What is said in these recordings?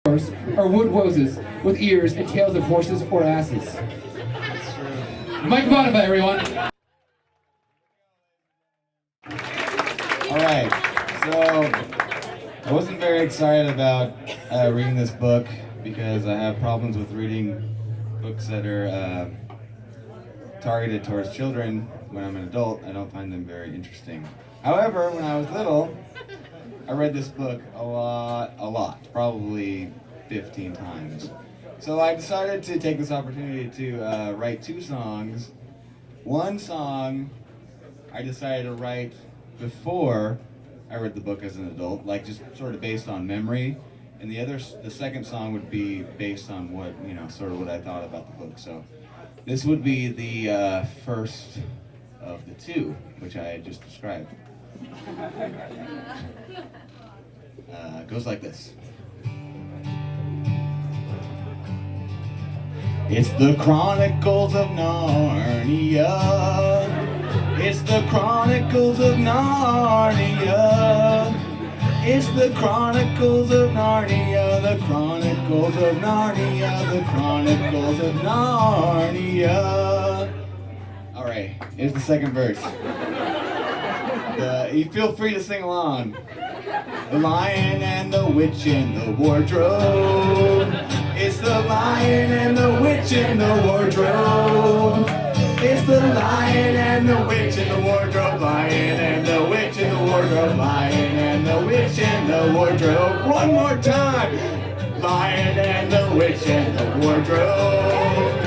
horse are wood roses with ears and tails of horses or asses. Mike Votava, everyone. All right, so I wasn't very excited about reading this book because I have problems with reading books that are targeted towards children. When I'm an adult, I don't find them very interesting. However, when I was little, I read this book a lot, probably 15 times. So I decided to take this opportunity to write 2 songs. One song I decided to write before I read the book as an adult, like just sort of based on memory. And the second song would be based on what, sort of what I thought about the book. So this would be the first of the 2, which I had just described. It goes like this. It's the Chronicles of Narnia. It's the Chronicles of Narnia. It's the Chronicles of Narnia. The Chronicles of Narnia. The Chronicles of Narnia. All right, here's the second verse. You feel free to sing along. The Lion and the Witch in the Wardrobe. It's the Lion and the Witch in the Wardrobe. It's the Lion and the Witch in the Wardrobe. Lion and the Witch in the Wardrobe. Lion and the Witch in the Wardrobe. One more time. Lion and the Witch in the Wardrobe.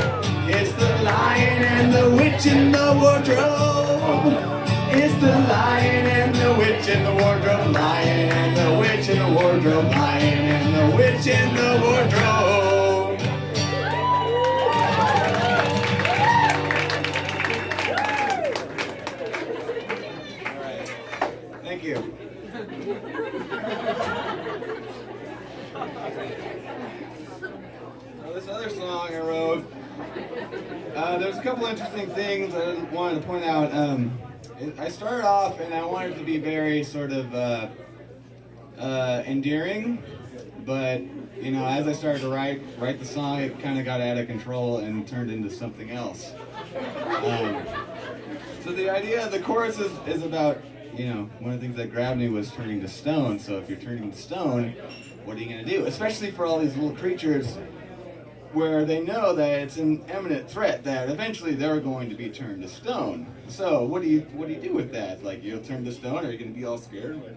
It's the Lion and the Witch in the Wardrobe. It's the Lion and the Witch in the Wardrobe. Lion and the Witch in the Wardrobe. Lion and the Witch in the Wardrobe. All right. Thank you. So this other song I wrote, there's a couple interesting things I wanted to point out. I started off and I wanted to be very sort of endearing, but as I started to write the song, it kind of got out of control and turned into something else. So the idea of the chorus is about, one of the things that grabbed me was turning to stone. So if you're turning to stone, what are you going to do? Especially for all these little creatures where they know that it's an imminent threat that eventually they're going to be turned to stone. So what do you do with that? Like, you'll turn to stone? Are you going to be all scared? Like,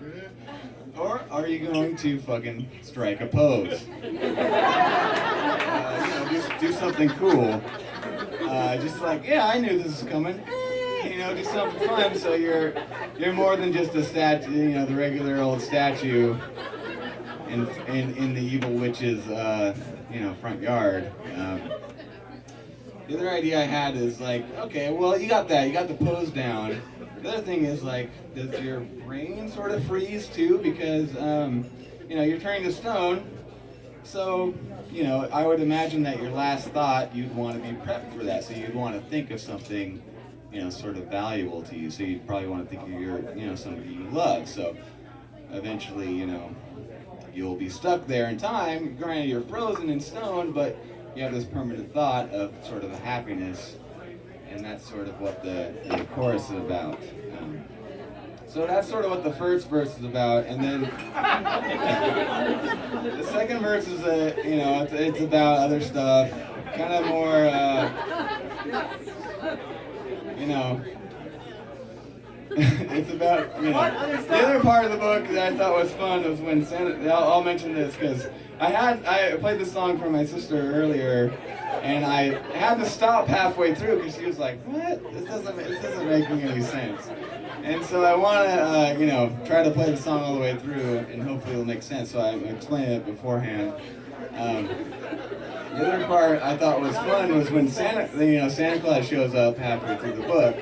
or are you going to fucking strike a pose? Do something cool. Just like, yeah, I knew this was coming. Do something fun so you're more than just a statue, the regular old statue in the evil witch's front yard. The other idea I had is like, okay, well, you got that, you got the pose down. The other thing is like, does your brain sort of freeze too? Because you're turning to stone, so I would imagine that your last thought, you'd want to be prepped for that. So you'd want to think of something sort of valuable to you. So you'd probably want to think of your somebody you love. So eventually you'll be stuck there in time. Granted, you're frozen in stone, but you have this permanent thought of sort of a happiness, and that's sort of what the chorus is about. So that's sort of what the first verse is about, and then the second verse is it's about other stuff, kind of more it's about, the other part of the book that I thought was fun was when I'll mention this because I played this song for my sister earlier, and I had to stop halfway through because she was like, what? This doesn't make any sense. And so I want to, try to play the song all the way through, and hopefully it'll make sense, so I'm explaining it beforehand. The other part I thought was fun was when Santa Claus shows up halfway through the book.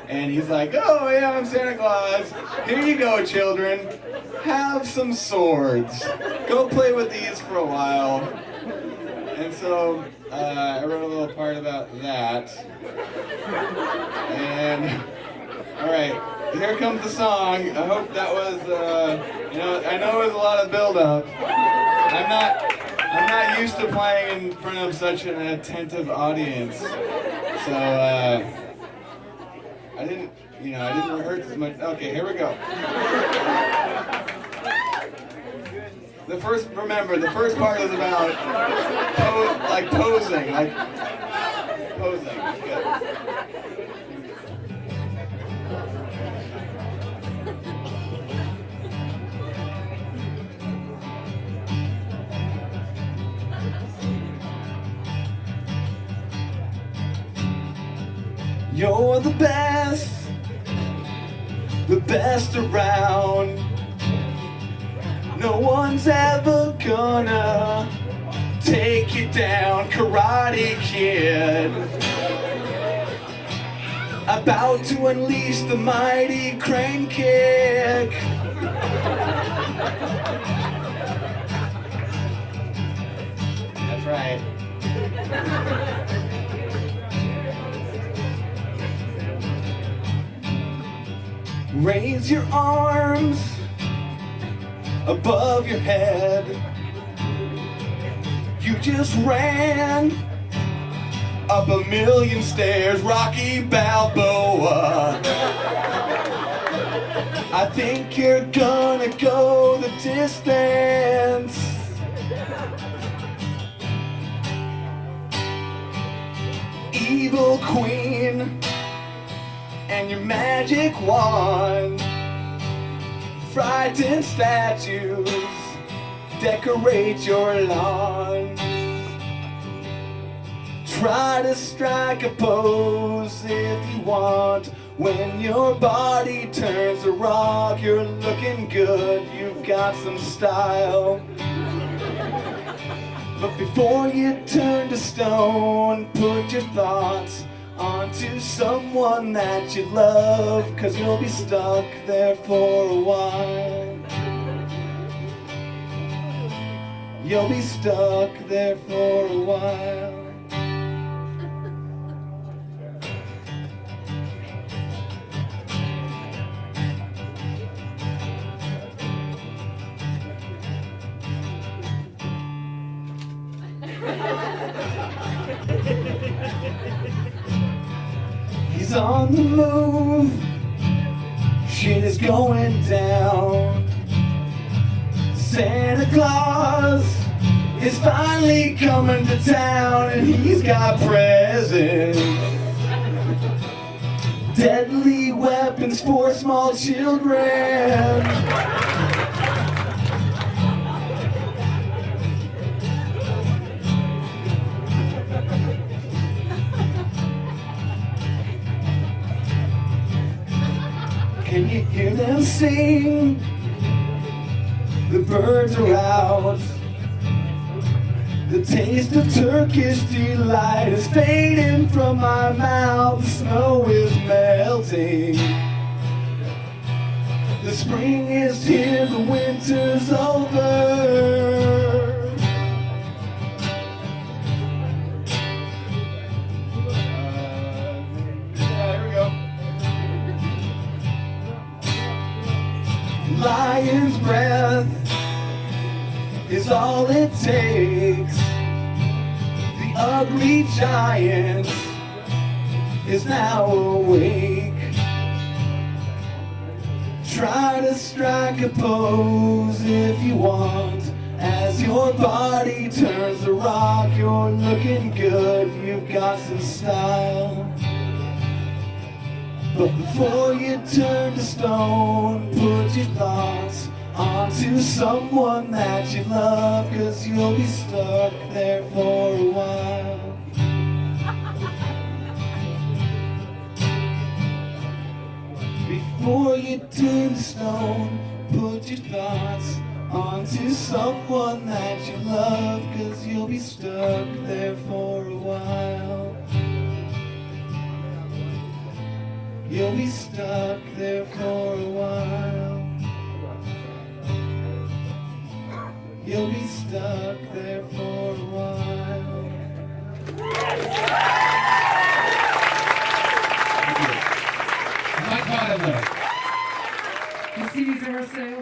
And he's like, oh yeah, I'm Santa Claus. Here you go, children. Have some swords. Go play with these for a while. And so I wrote a little part about that. And all right, here comes the song. I hope that was, I know it was a lot of build-up. I'm not I'm not used to playing in front of such an attentive audience. So, I didn't rehearse as much. Okay, here we go. The first part is about posing. Good. You're the best around. No one's ever gonna take you down, Karate Kid. About to unleash the mighty crane kick. That's right. Raise your arms above your head. You just ran up a million stairs, Rocky Balboa. I think you're gonna go the distance. Evil queen and your magic wand, frightened statues decorate your lawn. Try to strike a pose if you want. When your body turns to rock, you're looking good, you've got some style. But before you turn to stone, put your thoughts onto someone that you love, 'cause you'll be stuck there for a while. You'll be stuck there for a while. He's on the move, shit is going down. Santa Claus is finally coming to town, and he's got presents, deadly weapons for small children. Can you hear them sing? The birds are out. The taste of Turkish delight is fading from my mouth. The snow is melting. The spring is here, the winter's over. Lion's breath is all it takes. The ugly giant is now awake. Try to strike a pose if you want. As your body turns to rock, you're looking good, you've got some style. But before you turn to stone, put your thoughts onto someone that you love, 'cause you'll be stuck there for a while. Before you turn to stone, put your thoughts onto someone that you love, 'cause you'll be stuck there for a while. You'll be stuck there for a while. You'll be stuck there for a while. Mike Votava. The CDs are for sale.